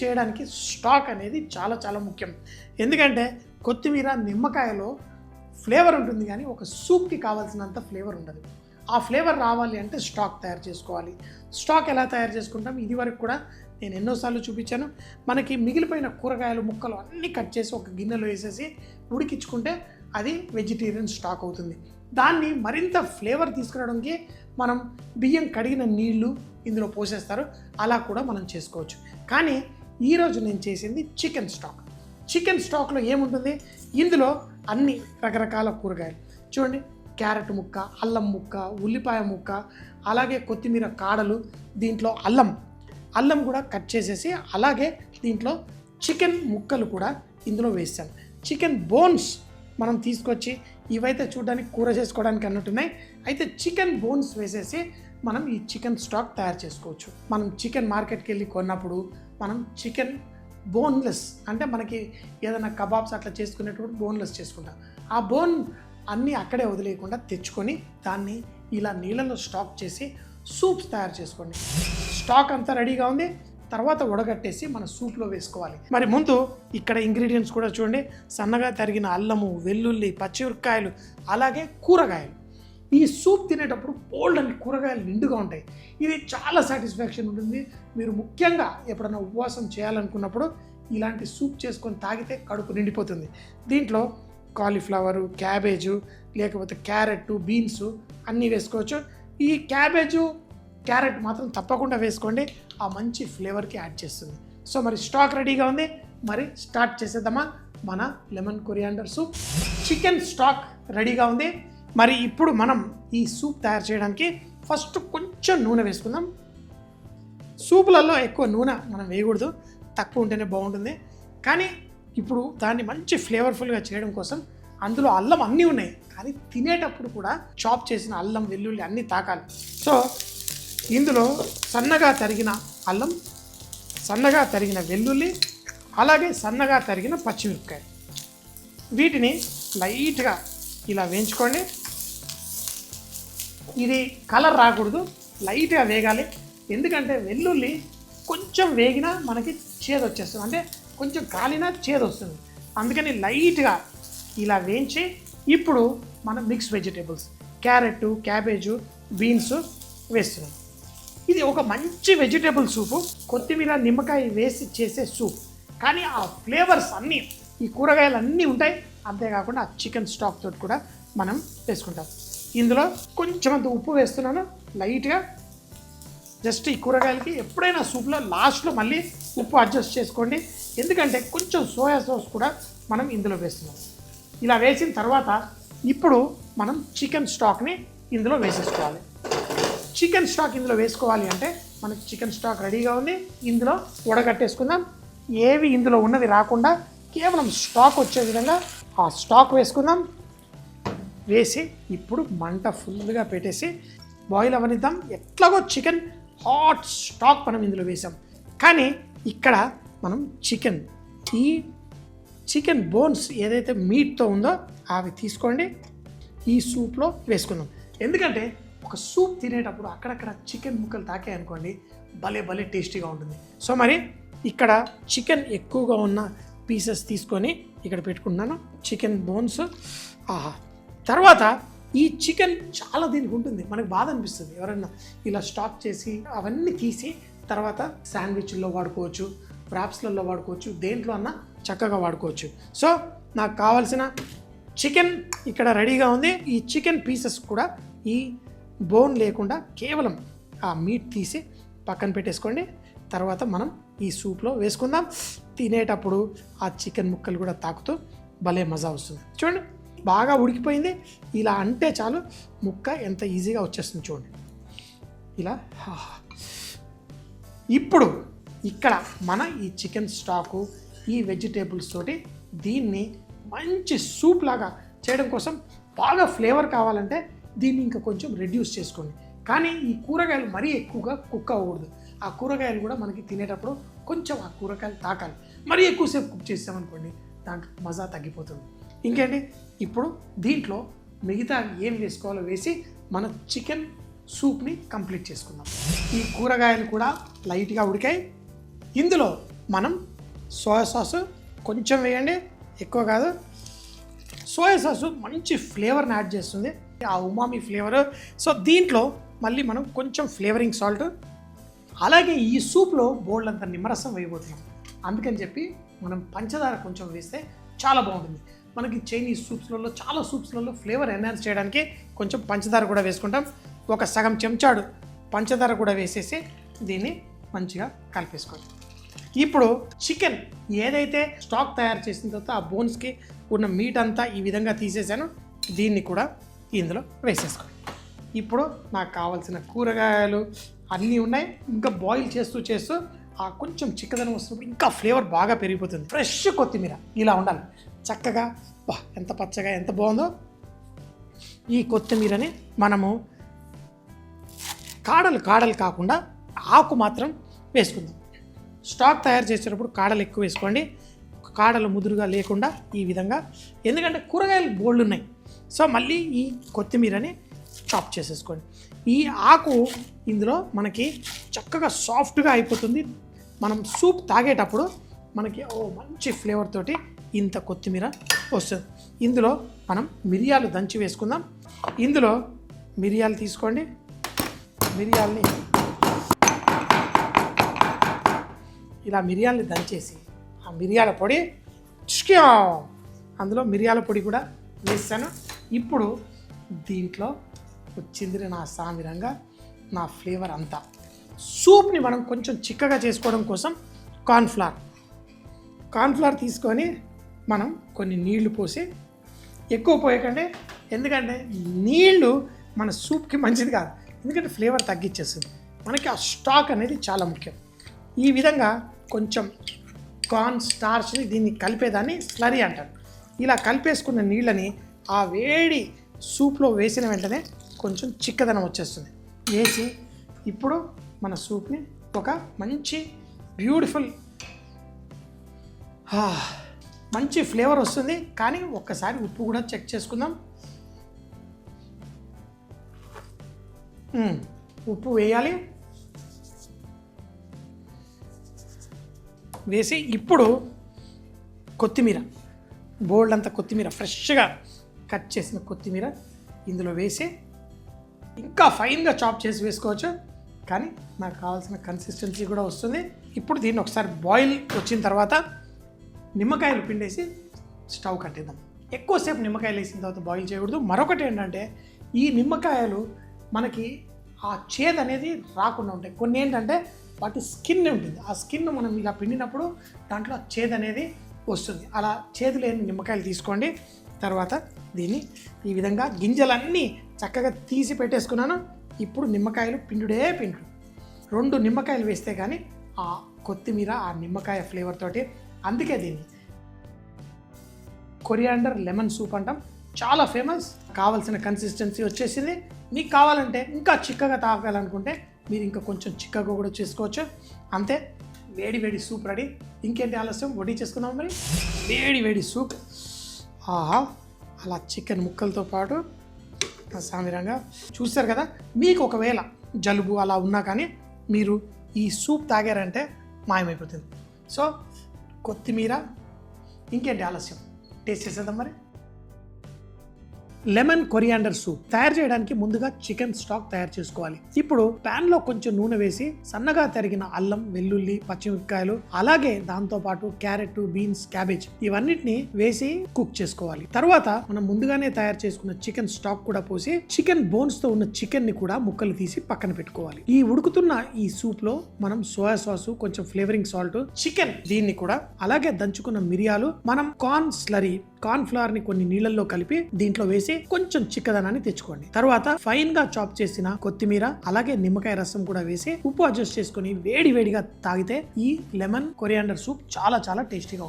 చేయడానికి స్టాక్ అనేది చాలా చాలా ముఖ్యం. ఎందుకంటే కొత్తిమీర, నిమ్మకాయలో ఫ్లేవర్ ఉంటుంది కానీ ఒక సూప్కి కావాల్సినంత ఫ్లేవర్ ఉండదు. ఆ ఫ్లేవర్ రావాలి అంటే స్టాక్ తయారు చేసుకోవాలి. స్టాక్ ఎలా తయారు చేసుకుంటాం ఇదివరకు కూడా నేను ఎన్నోసార్లు చూపించాను. మనకి మిగిలిపోయిన కూరగాయలు ముక్కలు అన్నీ కట్ చేసి ఒక గిన్నెలో వేసేసి ఉడికించుకుంటే అది వెజిటేరియన్ స్టాక్ అవుతుంది. దాన్ని మరింత ఫ్లేవర్ తీసుకురావడానికి మనం బియ్యం కడిగిన నీళ్లు ఇందులో పోసేస్తారు, అలా కూడా మనం చేసుకోవచ్చు. కానీ ఈరోజు నేను చేసింది చికెన్ స్టాక్. చికెన్ స్టాక్లో ఏముంటుంది, ఇందులో అన్ని రకరకాల కూరగాయలు చూడండి, క్యారెట్ ముక్క, అల్లం ముక్క, ఉల్లిపాయ ముక్క, అలాగే కొత్తిమీర కాడలు, దీంట్లో అల్లం కూడా కట్ చేసేసి, అలాగే దీంట్లో చికెన్ ముక్కలు కూడా ఇందులో వేసాను. చికెన్ బోన్స్ మనం తీసుకొచ్చి, ఇవైతే చూడడానికి కూర చేసుకోవడానికి అన్నట్టున్నాయి, అయితే చికెన్ బోన్స్ వేసేసి మనం ఈ చికెన్ స్టాక్ తయారు చేసుకోవచ్చు. మనం చికెన్ మార్కెట్కి వెళ్ళి కొన్నప్పుడు మనం చికెన్ బోన్లెస్, అంటే మనకి ఏదైనా కబాబ్స్ అట్లా చేసుకునేటప్పుడు బోన్లెస్ చేసుకుంటాం. ఆ బోన్ అన్నీ అక్కడే వదిలేయకుండా తెచ్చుకొని దాన్ని ఇలా నీళ్ళలో స్టాక్ చేసి సూప్స్ తయారు చేసుకోండి. స్టాక్ అంతా రెడీగా ఉంది, తర్వాత ఉడగట్టేసి మన సూప్లో వేసుకోవాలి. మరి ముందు ఇక్కడ ఇంగ్రీడియంట్స్ కూడా చూడండి, సన్నగా తరిగిన అల్లము, వెల్లుల్లి, పచ్చిమిరపకాయలు, అలాగే కూరగాయలు. ఈ సూప్ తినేటప్పుడు బోల్డ్ అని కూరగాయలు నిండుగా ఉంటాయి. ఇది చాలా సాటిస్ఫాక్షన్ ఉంటుంది. మీరు ముఖ్యంగా ఎప్పుడైనా ఉపవాసం చేయాలనుకున్నప్పుడు ఇలాంటి సూప్ చేసుకొని తాగితే కడుపు నిండిపోతుంది. దీంట్లో కాలీఫ్లవరు, క్యాబేజు, లేకపోతే క్యారెట్, బీన్స్ అన్నీ వేసుకోవచ్చు. ఈ క్యాబేజు, క్యారెట్ మాత్రం తప్పకుండా వేసుకోండి, ఆ మంచి ఫ్లేవర్కి యాడ్ చేస్తుంది. సో మరి స్టాక్ రెడీగా ఉంది, మరి స్టార్ట్ చేసేద్దామా మన lemon coriander soup. Chicken stock రెడీగా ఉంది. మరి ఇప్పుడు మనం ఈ సూప్ తయారు చేయడానికి ఫస్ట్ కొంచెం నూనె వేసుకుందాం. సూపులలో ఎక్కువ నూనె మనం వేయకూడదు, తక్కువ ఉంటేనే బాగుంటుంది. కానీ ఇప్పుడు దాన్ని మంచి ఫ్లేవర్ఫుల్గా చేయడం కోసం అందులో అల్లం అన్నీ ఉన్నాయి, కానీ తినేటప్పుడు కూడా చాప్ చేసిన అల్లం, వెల్లుల్లి అన్నీ తాకాలి. సో ఇందులో సన్నగా తరిగిన అల్లం, సన్నగా తరిగిన వెల్లుల్లి, అలాగే సన్నగా తరిగిన పచ్చిమిరపకాయ, వీటిని లైట్గా ఇలా వేయించుకోండి. ఇది కలర్ రాకూడదు, లైట్గా వేగాలి. ఎందుకంటే వెల్లుల్లి కొంచెం వేగినా మనకి చేదు వచ్చేస్తుంది, అంటే కొంచెం కాలినా చేదు వస్తుంది. అందుకని లైట్గా ఇలా వేయించి ఇప్పుడు మనం mix vegetables, carrot, cabbage, beans వేస్తున్నాం. ఇది ఒక మంచి వెజిటేబుల్ సూపు, కొత్తిమీర, నిమ్మకాయ వేసి చేసే సూప్. కానీ ఆ ఫ్లేవర్స్ అన్నీ ఈ కూరగాయలు అన్నీ ఉంటాయి. అంతేకాకుండా ఆ చికెన్ స్టాక్ తోటి కూడా మనం వేసుకుంటాం. ఇందులో కొంచెం అంత ఉప్పు వేస్తున్నాను లైట్గా. జస్ట్ ఈ కూరగాయలకి ఎప్పుడైనా సూప్లో లాస్ట్లో మళ్ళీ ఉప్పు అడ్జస్ట్ చేసుకోండి, ఎందుకంటే కొంచెం సోయా సాస్ కూడా మనం ఇందులో వేస్తున్నాం. ఇలా వేసిన తర్వాత ఇప్పుడు మనం చికెన్ స్టాక్ని ఇందులో వేసేసుకోవాలి. చికెన్ స్టాక్ ఇందులో వేసుకోవాలి అంటే మనకి చికెన్ స్టాక్ రెడీగా ఉంది. ఇందులో ఉడగట్టేసుకుందాం. ఏవి ఇందులో ఉన్నది రాకుండా కేవలం స్టాక్ వచ్చే విధంగా ఆ స్టాక్ వేసుకుందాం. వేసి ఇప్పుడు మంట ఫుల్గా పెట్టేసి బాయిల్ అవనిద్దాం. ఎట్లాగో చికెన్ హాట్ స్టాక్ మనం ఇందులో వేసాం, కానీ ఇక్కడ మనం ఈ చికెన్ బోన్స్ ఏదైతే మీట్తో ఉందో అవి తీసుకోండి, ఈ సూప్లో వేసుకుందాం. ఎందుకంటే ఒక సూప్ తినేటప్పుడు అక్కడక్కడ చికెన్ ముక్కలు తాకాయనుకోండి, భలే టేస్టీగా ఉంటుంది. సో మరి ఇక్కడ చికెన్ ఎక్కువగా ఉన్న పీసెస్ తీసుకొని ఇక్కడ పెట్టుకుంటున్నాను, చికెన్ బోన్స్. తర్వాత ఈ చికెన్ చాలా దీనికి ఉంటుంది, మనకు బాధ అనిపిస్తుంది ఎవరైనా ఇలా స్టాక్ చేసి అవన్నీ తీసి తర్వాత శాండ్విచ్ల్లో వాడుకోవచ్చు, వ్రాప్స్లలో వాడుకోవచ్చు, దేంట్లో అన్నా చక్కగా వాడుకోవచ్చు. సో నాకు కావాల్సిన చికెన్ ఇక్కడ రెడీగా ఉంది. ఈ చికెన్ పీసెస్ కూడా ఈ బోన్ లేకుండా కేవలం ఆ మీట్ తీసి పక్కన పెట్టేసుకోండి. తర్వాత మనం ఈ సూప్లో వేసుకుందాం. తినేటప్పుడు ఆ చికెన్ ముక్కలు కూడా తాకుతూ భలే మజా వస్తుంది. చూడండి బాగా ఉడికిపోయింది, ఇలా అంటే చాలు ముక్క ఎంత ఈజీగా వచ్చేస్తుంది చూడండి ఇలా. ఇప్పుడు ఇక్కడ మన ఈ చికెన్ స్టాకు, ఈ వెజిటేబుల్స్ తోటి దీన్ని మంచి సూప్ లాగా చేయడం కోసం బాగా ఫ్లేవర్ కావాలంటే దీన్ని ఇంకా కొంచెం రెడ్యూస్ చేసుకోండి. కానీ ఈ కూరగాయలు మరీ ఎక్కువగా కుక్ అవ్వకూడదు. ఆ కూరగాయలు కూడా మనకి తినేటప్పుడు కొంచెం ఆ కూరగాయలు తాకాలి. మరీ ఎక్కువసేపు కుక్ చేసామనుకోండి దాంట్లో మజా తగ్గిపోతుంది. ఇంకేంటి, ఇప్పుడు దీంట్లో మిగతా ఏం వేసుకోవాలో వేసి మన చికెన్ సూప్ని కంప్లీట్ చేసుకుందాం. ఈ కూరగాయలు కూడా లైట్గా ఉడికాయి. ఇందులో మనం సోయా సాస్ కొంచెం వేయండి, ఎక్కువ కాదు. సోయా సాసు మంచి ఫ్లేవర్ని యాడ్ చేస్తుంది, ఆ ఉమామి ఫ్లేవర్. సో దీంట్లో మళ్ళీ మనం కొంచెం ఫ్లేవరింగ్ సాల్ట్, అలాగే ఈ సూప్లో బోల్డ్ అంత నిమ్మరసం వేయబోతున్నాం. అందుకని చెప్పి మనం పంచదార కొంచెం వేస్తే చాలా బాగుంటుంది. మనకి చైనీస్ సూప్స్లలో చాలా సూప్స్లలో ఫ్లేవర్ ఎన్హాన్స్ చేయడానికి కొంచెం పంచదార కూడా వేసుకుంటాం. ఒక సగం చెంచాడు పంచదార కూడా వేసేసి దీన్ని మంచిగా కలిపేసుకోండి. ఇప్పుడు చికెన్ ఏదైతే స్టాక్ తయారు చేసిన తర్వాత ఆ బోన్స్కి ఉన్న మీట్ అంతా ఈ విధంగా తీసేసాను, దీన్ని కూడా ఇందులో వేసేసుకోండి. ఇప్పుడు నాకు కావాల్సిన కూరగాయలు అన్నీ ఉన్నాయి. ఇంకా బాయిల్ చేస్తూ ఆ కొంచెం చిక్కదనం వస్తున్నప్పుడు ఇంకా ఫ్లేవర్ బాగా పెరిగిపోతుంది. ఫ్రెష్ కొత్తిమీర ఇలా ఉండాలి చక్కగా. ఎంత పచ్చగా ఎంత బాగుందో. ఈ కొత్తిమీరని మనము కాడలు కాకుండా ఆకు మాత్రం వేసుకుందాం. స్టాక్ తయారు చేసేటప్పుడు కాడలు ఎక్కువ వేసుకోండి, కాడలు ముదురుగా లేకుండా ఈ విధంగా. ఎందుకంటే కూరగాయలు బోల్డ్ ఉన్నాయి. సో మళ్ళీ ఈ కొత్తిమీరని చాప్ చేసేసుకోండి. ఈ ఆకు ఇందులో మనకి చక్కగా సాఫ్ట్గా అయిపోతుంది. మనం సూప్ తాగేటప్పుడు మనకి మంచి ఫ్లేవర్ తోటి ఇంత కొత్తిమీర వస్తుంది. ఇందులో మనం మిరియాలు దంచి వేసుకుందాం. ఇందులో మిరియాలు తీసుకోండి, మిరియాల్ని ఇలా మిరియాలని దంచేసి ఆ మిరియాల పొడి అందులో మిరియాల పొడి కూడా వేసాను. ఇప్పుడు దీంట్లో వచ్చింది నా సామిరంగా నా ఫ్లేవర్ అంతా. సూప్ని మనం కొంచెం చిక్కగా చేసుకోవడం కోసం కార్న్ఫ్లవర్ తీసుకొని మనం కొన్ని నీళ్లు పోసి, ఎక్కువ పోయకండి ఎందుకంటే నీళ్లు మన సూప్కి మంచిది కాదు, ఎందుకంటే ఫ్లేవర్ తగ్గించేస్తుంది. మనకి ఆ స్టాక్ అనేది చాలా ముఖ్యం. ఈ విధంగా కొంచెం కార్న్ స్టార్చ్ని దీన్ని కలిపేదాన్ని స్లరీ అంటారు. ఇలా కలిపేసుకున్న నీళ్ళని ఆ వేడి సూప్లో వేసిన వెంటనే కొంచెం చిక్కదనం వచ్చేస్తుంది. వేసి ఇప్పుడు మన సూప్ని ఒక మంచి బ్యూటిఫుల్ మంచి ఫ్లేవర్ వస్తుంది. కానీ ఒక్కసారి ఉప్పు కూడా చెక్ చేసుకుందాం. ఉప్పు వేయాలి. వేసి ఇప్పుడు కొత్తిమీర, బోల్డ్ అంత కొత్తిమీర, ఫ్రెష్గా కట్ చేసిన కొత్తిమీర ఇందులో వేసి ఇంకా ఫైన్గా చాప్ చేసి వేసుకోవచ్చు. కానీ నాకు కావాల్సిన కన్సిస్టెన్సీ కూడా వస్తుంది. ఇప్పుడు దీన్ని ఒకసారి బాయిల్ వచ్చిన తర్వాత నిమ్మకాయలు పిండేసి స్టవ్ కట్టేద్దాం. ఎక్కువసేపు నిమ్మకాయలు వేసిన తర్వాత బాయిల్ చేయకూడదు. మరొకటి ఏంటంటే ఈ నిమ్మకాయలు మనకి ఆ చేదు అనేది రాకుండా ఉంటాయి. కొన్ని ఏంటంటే వాటి స్కిన్ ఉంటుంది, ఆ స్కిన్ మనం ఇలా పిండినప్పుడు దాంట్లో చేదు అనేది వస్తుంది. అలా చేదు లేని నిమ్మకాయలు తీసుకోండి. తర్వాత దీన్ని ఈ విధంగా గింజలన్నీ చక్కగా తీసి పెట్టేసుకున్నాను. ఇప్పుడు నిమ్మకాయలు పిండుడు 2 నిమ్మకాయలు వేస్తే కానీ ఆ కొత్తిమీర ఆ నిమ్మకాయ ఫ్లేవర్ తోటి. అందుకే దీన్ని కొరియాండర్ లెమన్ సూప్ అంటాం. చాలా ఫేమస్. కావాల్సిన కన్సిస్టెన్సీ వచ్చేసింది. మీకు కావాలంటే ఇంకా చిక్కగా తాగాలనుకుంటే మీరు ఇంకా కొంచెం చిక్కగా కూడా చేసుకోవచ్చు. అంతే, వేడి సూప్ రెడీ. ఇంకేంటి ఆలస్యం, వడ్డీ చేసుకుందాం. మరి వేడి సూప్. అలా చికెన్ ముక్కలతో పాటు సామిరంగా చూస్తారు కదా. మీకు ఒకవేళ జలుబు అలా ఉన్నా కానీ మీరు ఈ సూప్ తాగారంటే మాయమైపోతుంది. సో కొత్తిమీర, ఇంకేంటి ఆలస్యం, టేస్ట్ చేసేద్దాం. మరి లెమన్ కొరియాండర్ సూప్ తయారు చేయడానికి ముందుగా చికెన్ స్టాక్ తయారు చేసుకోవాలి. ఇప్పుడు పాన్ లో కొంచెం నూనె వేసి సన్నగా తరిగిన అల్లం, వెల్లుల్లి, పచ్చిమిరపకాయలు, అలాగే దాంతో పాటు క్యారెట్, బీన్స్, క్యాబేజ్ ఇవన్నిటిని వేసి కుక్ చేసుకోవాలి. తర్వాత మనం ముందుగానే తయారు చేసుకున్న చికెన్ స్టాక్ కూడా పోసి చికెన్ బోన్స్ తో ఉన్న చికెన్ ని కూడా ముక్కలు తీసి పక్కన పెట్టుకోవాలి. ఈ ఉడుకుతున్న ఈ సూప్ లో మనం సోయా సాస్, కొంచెం ఫ్లేవరింగ్ సాల్ట్, చికెన్ దీన్ని కూడా, అలాగే దంచుకున్న మిరియాలు, మనం కార్న్ ఫ్లవర్ ని కొన్ని నీళ్ళల్లో కలిపి దీంట్లో వేసి కొంచెం చిక్కదనాన్ని తెచ్చుకోండి. తర్వాత ఫైన్ గా చాప్ చేసిన కొత్తిమీర, అలాగే నిమ్మకాయ రసం కూడా వేసి ఉప్పు అడ్జస్ట్ చేసుకుని వేడిగా తాగితే ఈ లెమన్ కొరియాండర్ సూప్ చాలా టేస్టీగా ఉంటుంది.